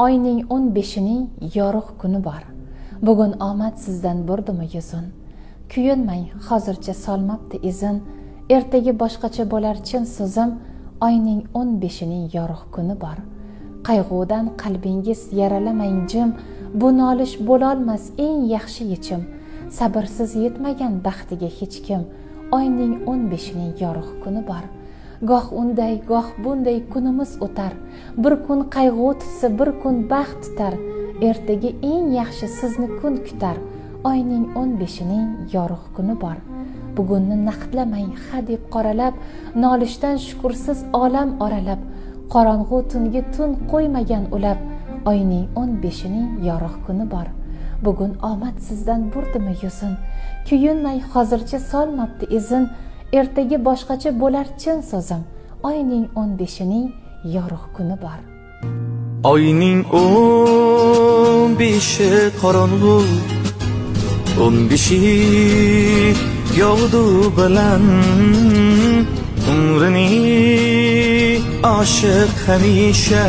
Oyning 15-ning yorug' kuni bor. Bugun omad sizdan burdimi yuzin? Kuyinmang, hozircha solmabdi izin. Ertaga boshqacha bo'lar chin so'zim. Oyning 15-ning yorug' kuni bor. Qayg'udan qalbingiz yaralamang jim. Bu nolish bo'lolmas eng yaxshi yechim. Sabrsiz yetmagan baxtiga hech kim. Oyning 15-ning yorug' kuni bor. Goh unday, goh bunday kunimiz o'tar. Bir kun qayg'u tutsa, bir kun baxt tutar. Ertaga eng yaxshi sizni kun kutar. Oyning 15-ning yorug' kuni bor. Bugunni naqdlamang hadeb qoralab, nolishdan shukursiz olam oralab. Qorong'u tunga tun qo'ymagan ulab. Oyning 15-ning yorug' kuni bor. Bugun omad sizdan burdimi yuzin? Kuyinmang, hozircha solmabdi izin. Ertaga boshqacha bo'lar chin so'zim. Oyning 15-ning yorug' kuni bor. Oyning 15-i qorong'u, 15-i yog'du bilan umrini oshiq hamisha